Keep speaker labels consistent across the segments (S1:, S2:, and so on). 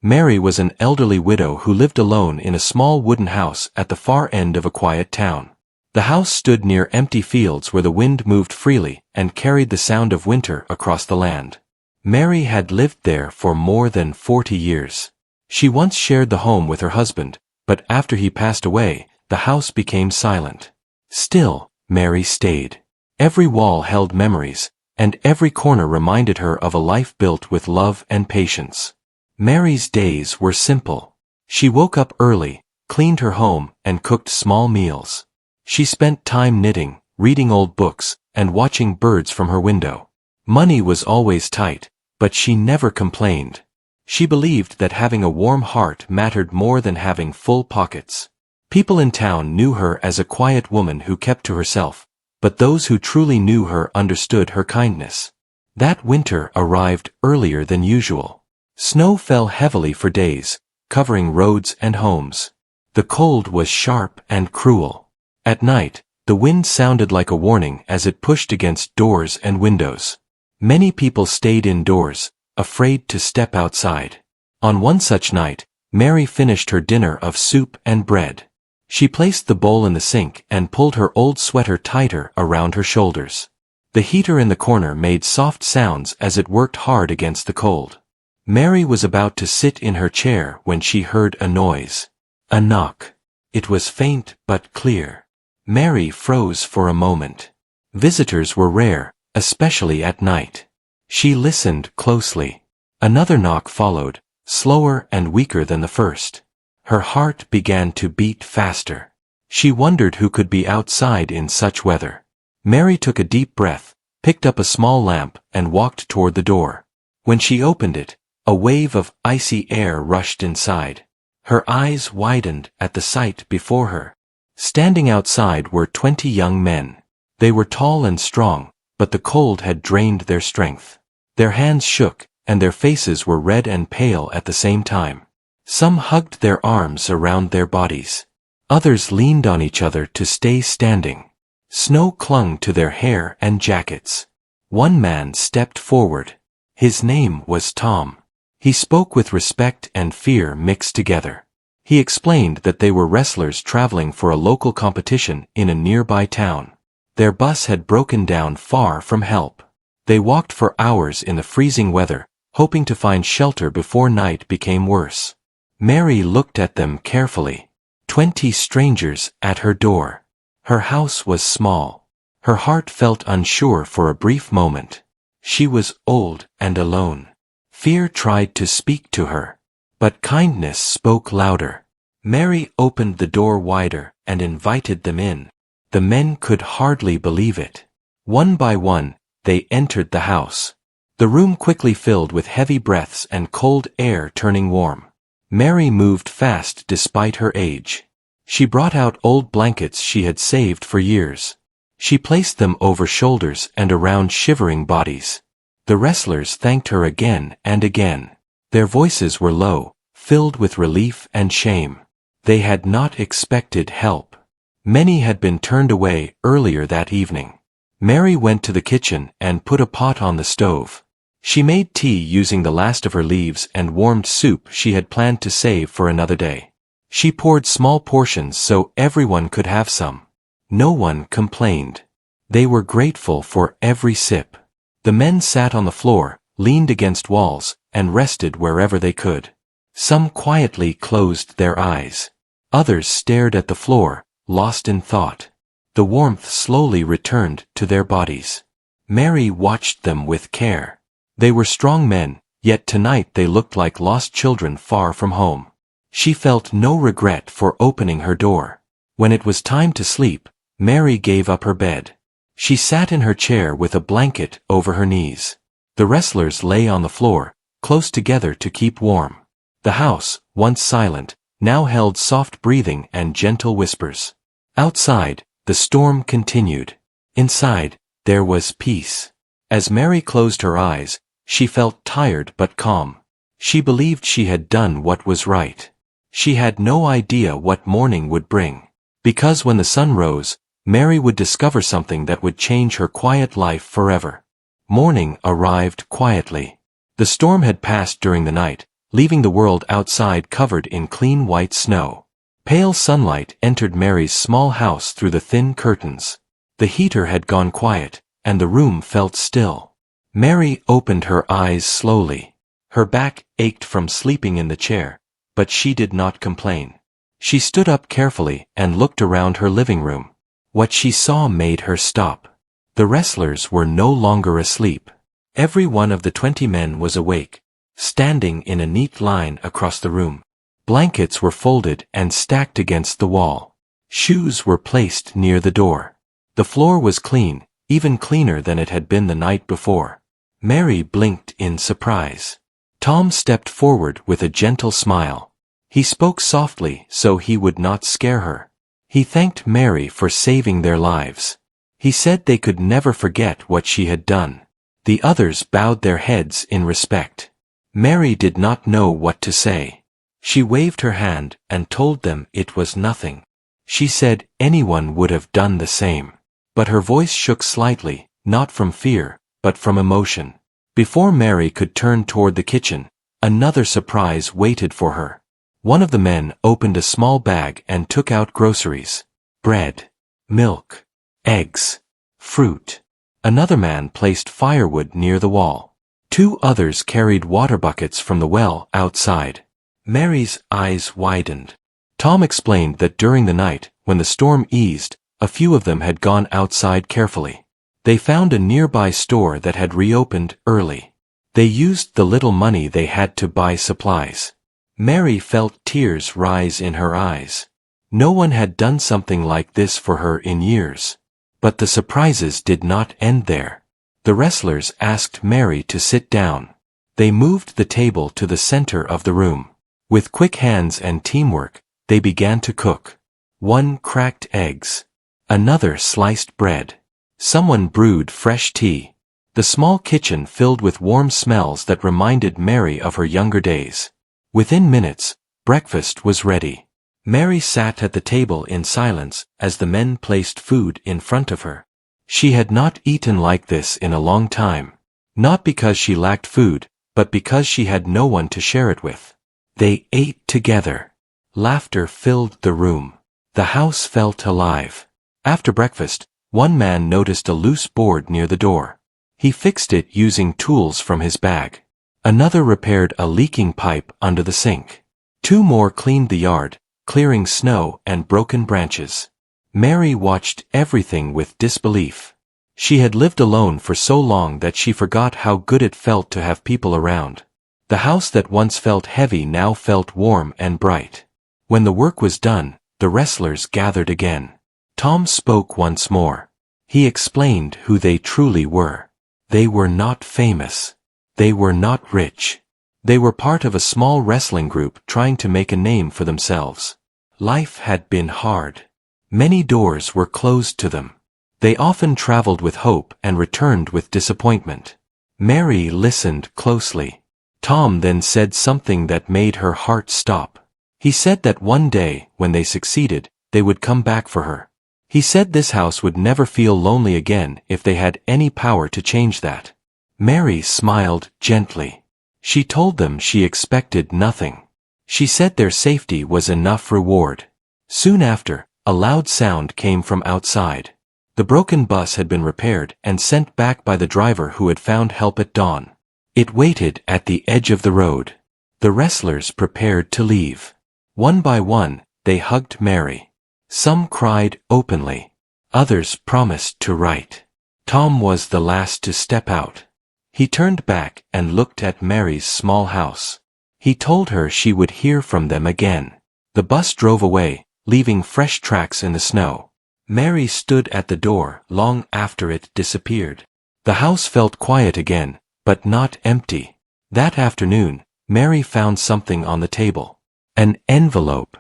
S1: Mary was an elderly widow who lived alone in a small wooden house at the far end of a quiet town. The house stood near empty fields where the wind moved freely and carried the sound of winter across the land. Mary had lived there for more than 40 years. She once shared the home with her husband, but after he passed away, the house became silent. Still, Mary stayed. Every wall held memories, and every corner reminded her of a life built with love and patience. Mary's days were simple. She woke up early, cleaned her home, and cooked small meals. She spent time knitting, reading old books, and watching birds from her window. Money was always tight, but she never complained. She believed that having a warm heart mattered more than having full pockets. People in town knew her as a quiet woman who kept to herself, but those who truly knew her understood her kindness. That winter arrived earlier than usual. Snow fell heavily for days, covering roads and homes. The cold was sharp and cruel. At night, the wind sounded like a warning as it pushed against doors and windows. Many people stayed indoors, afraid to step outside. On one such night, Mary finished her dinner of soup and bread. She placed the bowl in the sink and pulled her old sweater tighter around her shoulders. The heater in the corner made soft sounds as it worked hard against the cold. Mary was about to sit in her chair when she heard a noise. A knock. It was faint but clear. Mary froze for a moment. Visitors were rare, especially at night. She listened closely. Another knock followed, slower and weaker than the first. Her heart began to beat faster. She wondered who could be outside in such weather. Mary took a deep breath, picked up a small lamp, and walked toward the door. When she opened it, a wave of icy air rushed inside. Her eyes widened at the sight before her. Standing outside were 20 young men. They were tall and strong, but the cold had drained their strength. Their hands shook, and their faces were red and pale at the same time. Some hugged their arms around their bodies. Others leaned on each other to stay standing. Snow clung to their hair and jackets. One man stepped forward. His name was Tom. He spoke with respect and fear mixed together. He explained that they were wrestlers traveling for a local competition in a nearby town. Their bus had broken down far from help. They walked for hours in the freezing weather, hoping to find shelter before night became worse. Mary looked at them carefully. 20 strangers at her door. Her house was small. Her heart felt unsure for a brief moment. She was old and alone. Fear tried to speak to her, but kindness spoke louder. Mary opened the door wider and invited them in. The men could hardly believe it. One by one, they entered the house. The room quickly filled with heavy breaths and cold air turning warm. Mary moved fast despite her age. She brought out old blankets she had saved for years. She placed them over shoulders and around shivering bodies. The wrestlers thanked her again and again. Their voices were low, filled with relief and shame. They had not expected help. Many had been turned away earlier that evening. Mary went to the kitchen and put a pot on the stove. She made tea using the last of her leaves and warmed soup she had planned to save for another day. She poured small portions so everyone could have some. No one complained. They were grateful for every sip. The men sat on the floor, leaned against walls, and rested wherever they could. Some quietly closed their eyes. Others stared at the floor, lost in thought. The warmth slowly returned to their bodies. Mary watched them with care. They were strong men, yet tonight they looked like lost children far from home. She felt no regret for opening her door. When it was time to sleep, Mary gave up her bed. She sat in her chair with a blanket over her knees. The wrestlers lay on the floor, close together to keep warm. The house, once silent, now held soft breathing and gentle whispers. Outside, the storm continued. Inside, there was peace. As Mary closed her eyes, she felt tired but calm. She believed she had done what was right. She had no idea what morning would bring. Because when the sun rose, Mary would discover something that would change her quiet life forever. Morning arrived quietly. The storm had passed during the night, leaving the world outside covered in clean white snow. Pale sunlight entered Mary's small house through the thin curtains. The heater had gone quiet, and the room felt still. Mary opened her eyes slowly. Her back ached from sleeping in the chair, but she did not complain. She stood up carefully and looked around her living room. What she saw made her stop. The wrestlers were no longer asleep. Every one of the 20 men was awake, standing in a neat line across the room. Blankets were folded and stacked against the wall. Shoes were placed near the door. The floor was clean, even cleaner than it had been the night before. Mary blinked in surprise. Tom stepped forward with a gentle smile. He spoke softly so he would not scare her. He thanked Mary for saving their lives. He said they could never forget what she had done. The others bowed their heads in respect. Mary did not know what to say. She waved her hand and told them it was nothing. She said anyone would have done the same. But her voice shook slightly, not from fear, but from emotion. Before Mary could turn toward the kitchen, another surprise waited for her. One of the men opened a small bag and took out groceries. Bread, milk, eggs, fruit. Another man placed firewood near the wall. 2 others carried water buckets from the well outside. Mary's eyes widened. Tom explained that during the night, when the storm eased, a few of them had gone outside carefully. They found a nearby store that had reopened early. They used the little money they had to buy supplies. Mary felt tears rise in her eyes. No one had done something like this for her in years. But the surprises did not end there. The wrestlers asked Mary to sit down. They moved the table to the center of the room. With quick hands and teamwork, they began to cook. One cracked eggs. Another sliced bread. Someone brewed fresh tea. The small kitchen filled with warm smells that reminded Mary of her younger days. Within minutes, breakfast was ready. Mary sat at the table in silence as the men placed food in front of her. She had not eaten like this in a long time. Not because she lacked food, but because she had no one to share it with. They ate together. Laughter filled the room. The house felt alive. After breakfast, one man noticed a loose board near the door. He fixed it using tools from his bag. Another repaired a leaking pipe under the sink. 2 more cleaned the yard, clearing snow and broken branches. Mary watched everything with disbelief. She had lived alone for so long that she forgot how good it felt to have people around. The house that once felt heavy now felt warm and bright. When the work was done, the wrestlers gathered again. Tom spoke once more. He explained who they truly were. They were not famous. They were not rich. They were part of a small wrestling group trying to make a name for themselves. Life had been hard. Many doors were closed to them. They often traveled with hope and returned with disappointment. Mary listened closely. Tom then said something that made her heart stop. He said that one day, when they succeeded, they would come back for her. He said this house would never feel lonely again if they had any power to change that. Mary smiled gently. She told them she expected nothing. She said their safety was enough reward. Soon after, a loud sound came from outside. The broken bus had been repaired and sent back by the driver who had found help at dawn. It waited at the edge of the road. The wrestlers prepared to leave. One by one, they hugged Mary. Some cried openly. Others promised to write. Tom was the last to step out. He turned back and looked at Mary's small house. He told her she would hear from them again. The bus drove away, leaving fresh tracks in the snow. Mary stood at the door long after it disappeared. The house felt quiet again, but not empty. That afternoon, Mary found something on the table. An envelope.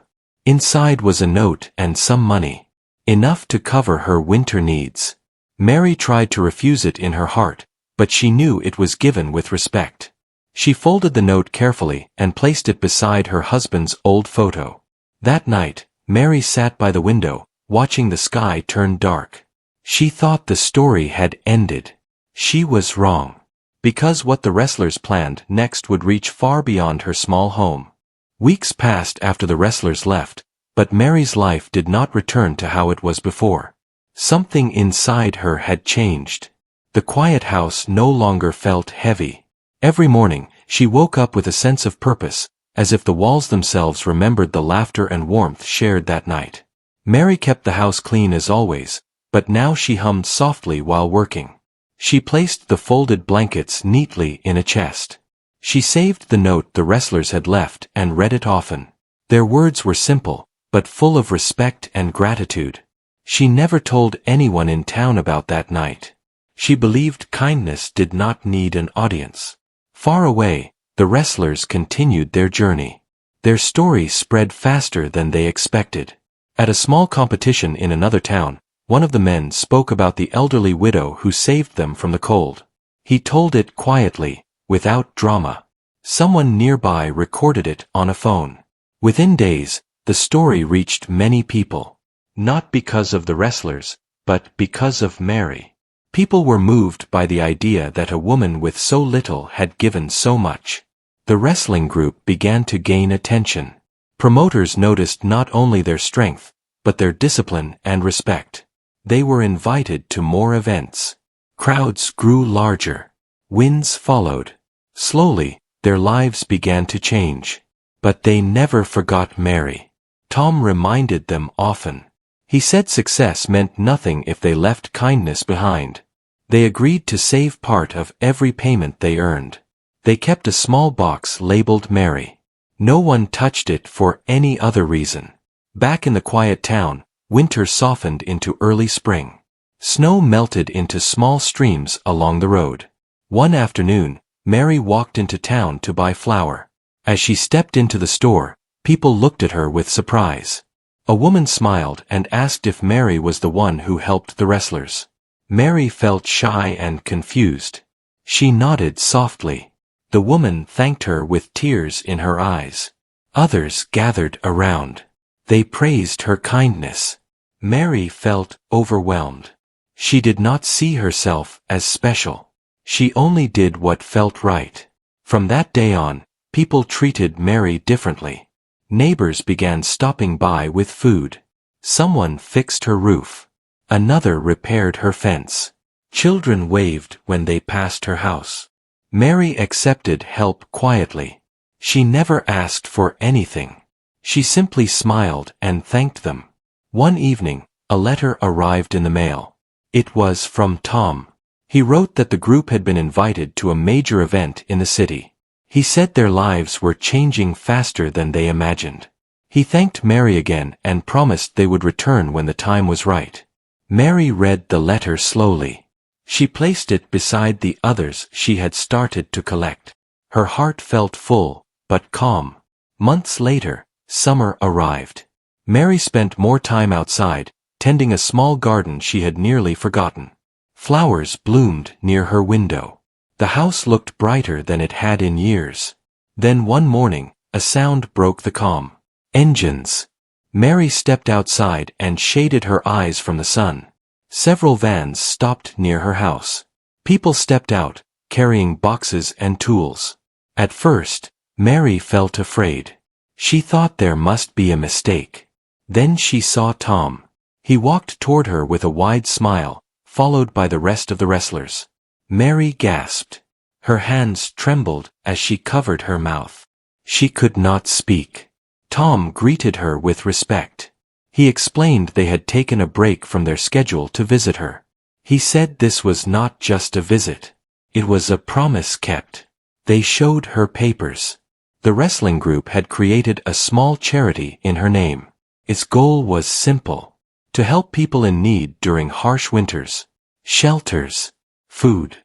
S1: Inside was a note and some money. Enough to cover her winter needs. Mary tried to refuse it in her heart, but she knew it was given with respect. She folded the note carefully and placed it beside her husband's old photo. That night, Mary sat by the window, watching the sky turn dark. She thought the story had ended. She was wrong. because what the wrestlers planned next would reach far beyond her small home. Weeks passed after the wrestlers left, but Mary's life did not return to how it was before. Something inside her had changed. The quiet house no longer felt heavy. Every morning, she woke up with a sense of purpose, as if the walls themselves remembered the laughter and warmth shared that night. Mary kept the house clean as always, but now she hummed softly while working. She placed the folded blankets neatly in a chest. She saved the note the wrestlers had left and read it often. Their words were simple, but full of respect and gratitude. She never told anyone in town about that night. She believed kindness did not need an audience. Far away, the wrestlers continued their journey. Their story spread faster than they expected. At a small competition in another town, one of the men spoke about the elderly widow who saved them from the cold. He told it quietly, without drama. Someone nearby recorded it on a phone. Within days, the story reached many people. Not because of the wrestlers, but because of Mary. People were moved by the idea that a woman with so little had given so much. The wrestling group began to gain attention. Promoters noticed not only their strength, but their discipline and respect. They were invited to more events. Crowds grew larger. Wins followed. Slowly, their lives began to change. But they never forgot Mary. Tom reminded them often. He said success meant nothing if they left kindness behind. They agreed to save part of every payment they earned. They kept a small box labeled Mary. No one touched it for any other reason. Back in the quiet town, winter softened into early spring. Snow melted into small streams along the road. One afternoon, Mary walked into town to buy flour. As she stepped into the store, people looked at her with surprise. A woman smiled and asked if Mary was the one who helped the wrestlers. Mary felt shy and confused. She nodded softly. The woman thanked her with tears in her eyes. Others gathered around. They praised her kindness. Mary felt overwhelmed. She did not see herself as special. She only did what felt right. From that day on, people treated Mary differently. Neighbors began stopping by with food. Someone fixed her roof. Another repaired her fence. Children waved when they passed her house. Mary accepted help quietly. She never asked for anything. She simply smiled and thanked them. One evening, a letter arrived in the mail. It was from Tom. He wrote that the group had been invited to a major event in the city. He said their lives were changing faster than they imagined. He thanked Mary again and promised they would return when the time was right. Mary read the letter slowly. She placed it beside the others she had started to collect. Her heart felt full, but calm. Months later, summer arrived. Mary spent more time outside, tending a small garden she had nearly forgotten. Flowers bloomed near her window. The house looked brighter than it had in years. Then one morning, a sound broke the calm. Engines. Mary stepped outside and shaded her eyes from the sun. Several vans stopped near her house. People stepped out, carrying boxes and tools. At first, Mary felt afraid. She thought there must be a mistake. Then she saw Tom. He walked toward her with a wide smile, followed by the rest of the wrestlers. Mary gasped. Her hands trembled as she covered her mouth. She could not speak. Tom greeted her with respect. He explained they had taken a break from their schedule to visit her. He said this was not just a visit. It was a promise kept. They showed her papers. The wrestling group had created a small charity in her name. Its goal was simple: to help people in need during harsh winters. Shelters, food,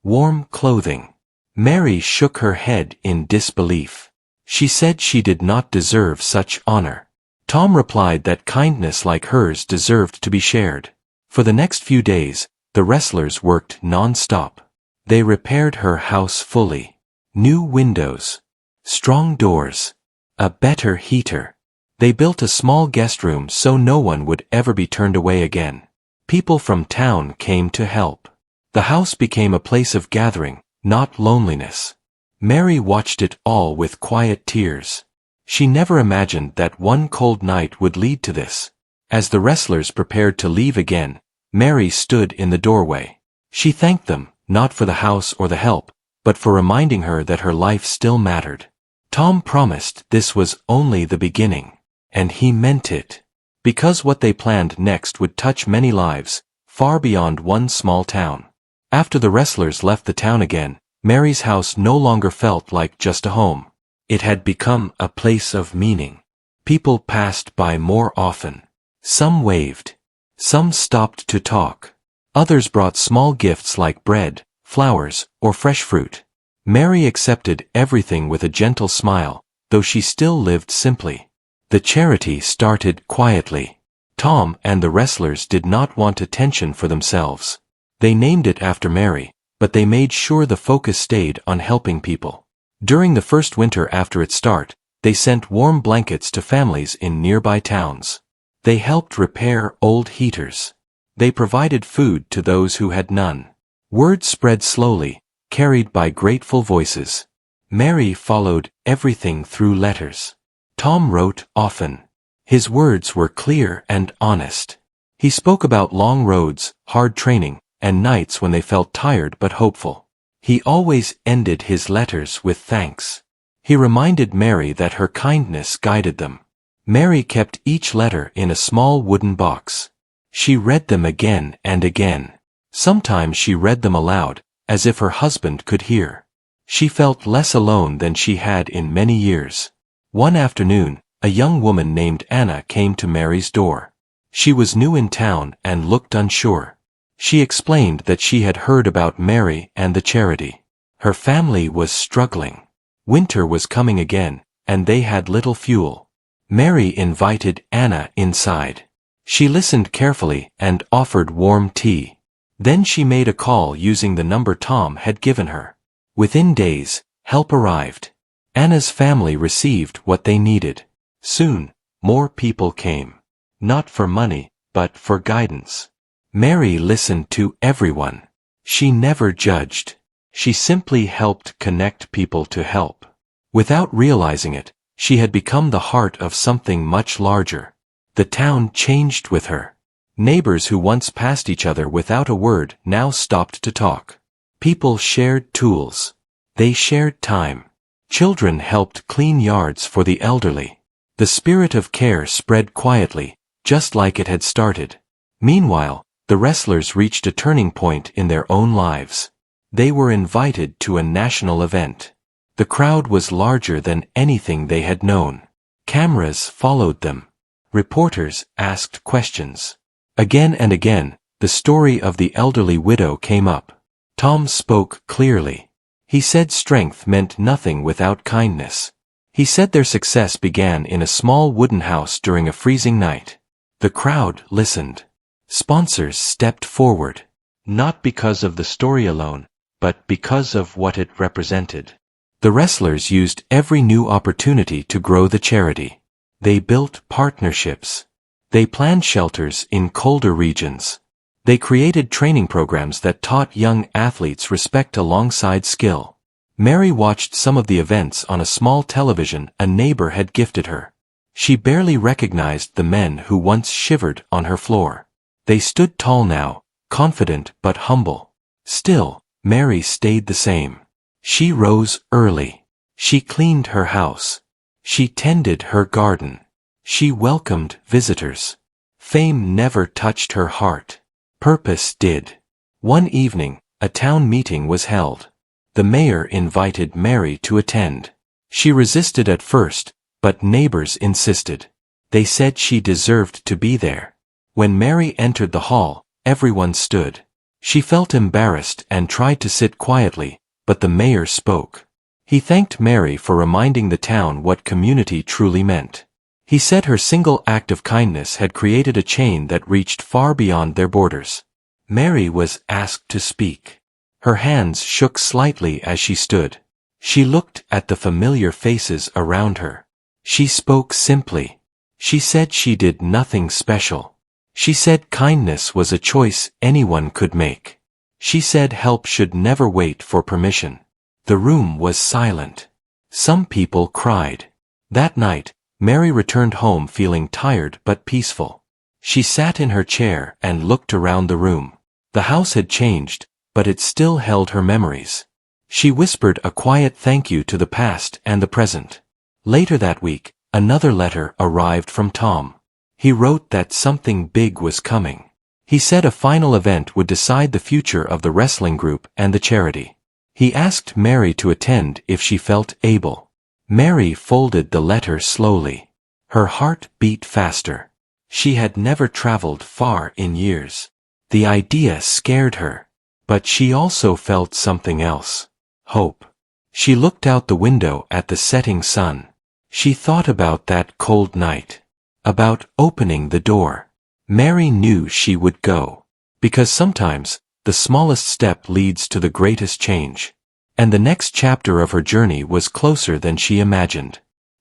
S1: warm clothing. Mary shook her head in disbelief. She said she did not deserve such honor. Tom replied that kindness like hers deserved to be shared. For the next few days, the wrestlers worked non-stop. They repaired her house fully. New windows, strong doors, a better heater. They built a small guest room so no one would ever be turned away again. People from town came to help. The house became a place of gathering, not loneliness. Mary watched it all with quiet tears. She never imagined that one cold night would lead to this. As the wrestlers prepared to leave again, Mary stood in the doorway. She thanked them, not for the house or the help, but for reminding her that her life still mattered. Tom promised this was only the beginning. And he meant it. Because what they planned next would touch many lives, far beyond one small town. After the wrestlers left the town again, Mary's house no longer felt like just a home. It had become a place of meaning. People passed by more often. Some waved. Some stopped to talk. Others brought small gifts like bread, flowers, or fresh fruit. Mary accepted everything with a gentle smile, though she still lived simply. The charity started quietly. Tom and the wrestlers did not want attention for themselves. They named it after Mary, but they made sure the focus stayed on helping people. During the first winter after its start, they sent warm blankets to families in nearby towns. They helped repair old heaters. They provided food to those who had none. Word spread slowly, carried by grateful voices. Mary followed everything through letters. Tom wrote often. His words were clear and honest. He spoke about long roads, hard training, and nights when they felt tired but hopeful. He always ended his letters with thanks. He reminded Mary that her kindness guided them. Mary kept each letter in a small wooden box. She read them again and again. Sometimes she read them aloud, as if her husband could hear. She felt less alone than she had in many years. One afternoon, a young woman named Anna came to Mary's door. She was new in town and looked unsure. She explained that she had heard about Mary and the charity. Her family was struggling. Winter was coming again, and they had little fuel. Mary invited Anna inside. She listened carefully and offered warm tea. Then she made a call using the number Tom had given her. Within days, help arrived. Anna's family received what they needed. Soon, more people came. Not for money, but for guidance. Mary listened to everyone. She never judged. She simply helped connect people to help. Without realizing it, she had become the heart of something much larger. The town changed with her. Neighbors who once passed each other without a word now stopped to talk. People shared tools. They shared time. Children helped clean yards for the elderly. The spirit of care spread quietly, just like it had started. Meanwhile, the wrestlers reached a turning point in their own lives. They were invited to a national event. The crowd was larger than anything they had known. Cameras followed them. Reporters asked questions. Again and again, the story of the elderly widow came up. Tom spoke clearly. He said strength meant nothing without kindness. He said their success began in a small wooden house during a freezing night. The crowd listened. Sponsors stepped forward. Not because of the story alone, but because of what it represented. The wrestlers used every new opportunity to grow the charity. They built partnerships. They planned shelters in colder regions. They created training programs that taught young athletes respect alongside skill. Mary watched some of the events on a small television a neighbor had gifted her. She barely recognized the men who once shivered on her floor. They stood tall now, confident but humble. Still, Mary stayed the same. She rose early. She cleaned her house. She tended her garden. She welcomed visitors. Fame never touched her heart. Purpose did. One evening, a town meeting was held. The mayor invited Mary to attend. She resisted at first, but neighbors insisted. They said she deserved to be there. When Mary entered the hall, everyone stood. She felt embarrassed and tried to sit quietly, but the mayor spoke. He thanked Mary for reminding the town what community truly meant. He said her single act of kindness had created a chain that reached far beyond their borders. Mary was asked to speak. Her hands shook slightly as she stood. She looked at the familiar faces around her. She spoke simply. She said she did nothing special. She said kindness was a choice anyone could make. She said help should never wait for permission. The room was silent. Some people cried. That night, Mary returned home feeling tired but peaceful. She sat in her chair and looked around the room. The house had changed, but it still held her memories. She whispered a quiet thank you to the past and the present. Later that week, another letter arrived from Tom. He wrote that something big was coming. He said a final event would decide the future of the wrestling group and the charity. He asked Mary to attend if she felt able. Mary folded the letter slowly. Her heart beat faster. She had never traveled far in years. The idea scared her. But she also felt something else. Hope. She looked out the window at the setting sun. She thought about that cold night. About opening the door. Mary knew she would go. Because sometimes, the smallest step leads to the greatest change. And the next chapter of her journey was closer than she imagined.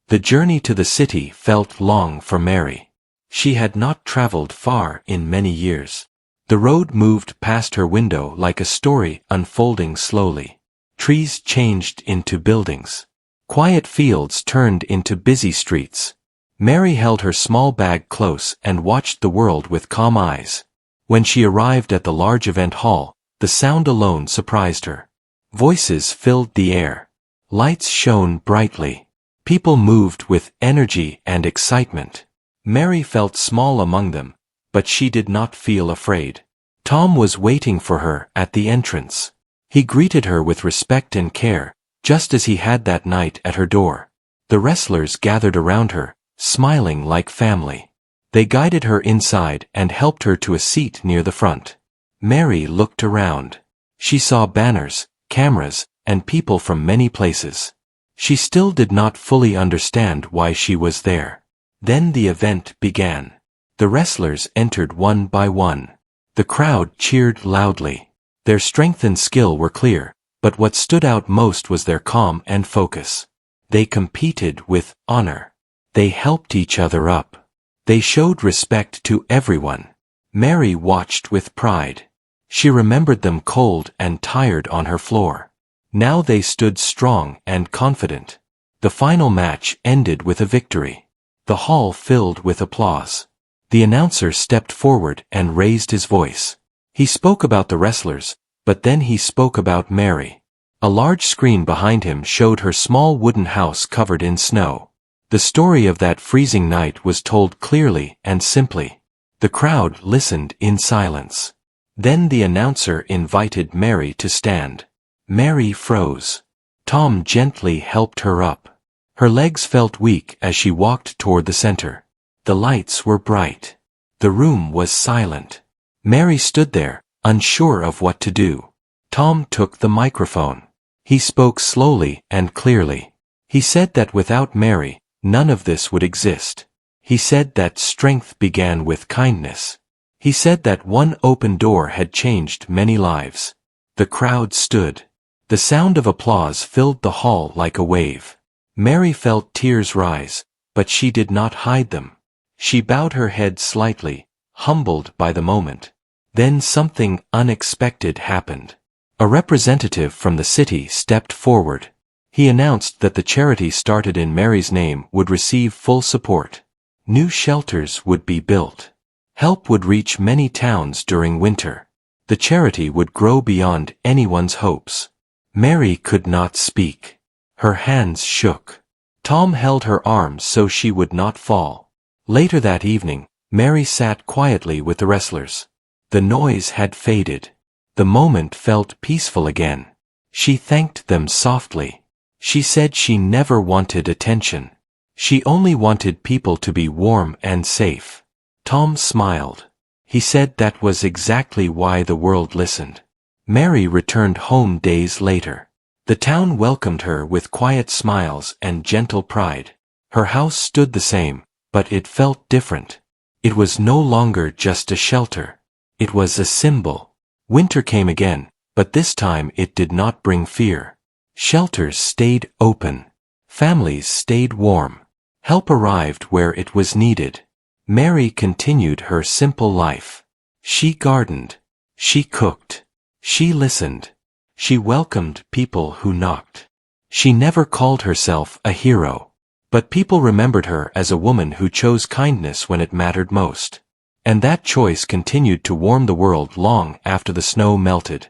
S1: The journey to the city felt long for Mary. She had not traveled far in many years. The road moved past her window like a story unfolding slowly. Trees changed into buildings. Quiet fields turned into busy streets. Mary held her small bag close and watched the world with calm eyes. When she arrived at the large event hall, the sound alone surprised her. Voices filled the air. Lights shone brightly. People moved with energy and excitement. Mary felt small among them, but she did not feel afraid. Tom was waiting for her at the entrance. He greeted her with respect and care, just as he had that night at her door. The wrestlers gathered around her, smiling like family. They guided her inside and helped her to a seat near the front. Mary looked around. She saw banners, cameras, and people from many places. She still did not fully understand why she was there. Then the event began. The wrestlers entered one by one. The crowd cheered loudly. Their strength and skill were clear, but what stood out most was their calm and focus. They competed with honor. They helped each other up. They showed respect to everyone. Mary watched with pride. She remembered them cold and tired on her floor. Now they stood strong and confident. The final match ended with a victory. The hall filled with applause. The announcer stepped forward and raised his voice. He spoke about the wrestlers, but then he spoke about Mary. A large screen behind him showed her small wooden house covered in snow. The story of that freezing night was told clearly and simply. The crowd listened in silence. Then the announcer invited Mary to stand. Mary froze. Tom gently helped her up. Her legs felt weak as she walked toward the center. The lights were bright. The room was silent. Mary stood there, unsure of what to do. Tom took the microphone. He spoke slowly and clearly. He said that without Mary, none of this would exist. He said that strength began with kindness. He said that one open door had changed many lives. The crowd stood. The sound of applause filled the hall like a wave. Mary felt tears rise, but she did not hide them. She bowed her head slightly, humbled by the moment. Then something unexpected happened. A representative from the city stepped forward. He announced that the charity started in Mary's name would receive full support. New shelters would be built. Help would reach many towns during winter. The charity would grow beyond anyone's hopes. Mary could not speak. Her hands shook. Tom held her arms so she would not fall. Later that evening, Mary sat quietly with the wrestlers. The noise had faded. The moment felt peaceful again. She thanked them softly. She said she never wanted attention. She only wanted people to be warm and safe. Tom smiled. He said that was exactly why the world listened. Mary returned home days later. The town welcomed her with quiet smiles and gentle pride. Her house stood the same, but it felt different. It was no longer just a shelter. It was a symbol. Winter came again, but this time it did not bring fear. Shelters stayed open. Families stayed warm. Help arrived where it was needed. Mary continued her simple life. She gardened. She cooked. She listened. She welcomed people who knocked. She never called herself a hero. But people remembered her as a woman who chose kindness when it mattered most. And that choice continued to warm the world long after the snow melted.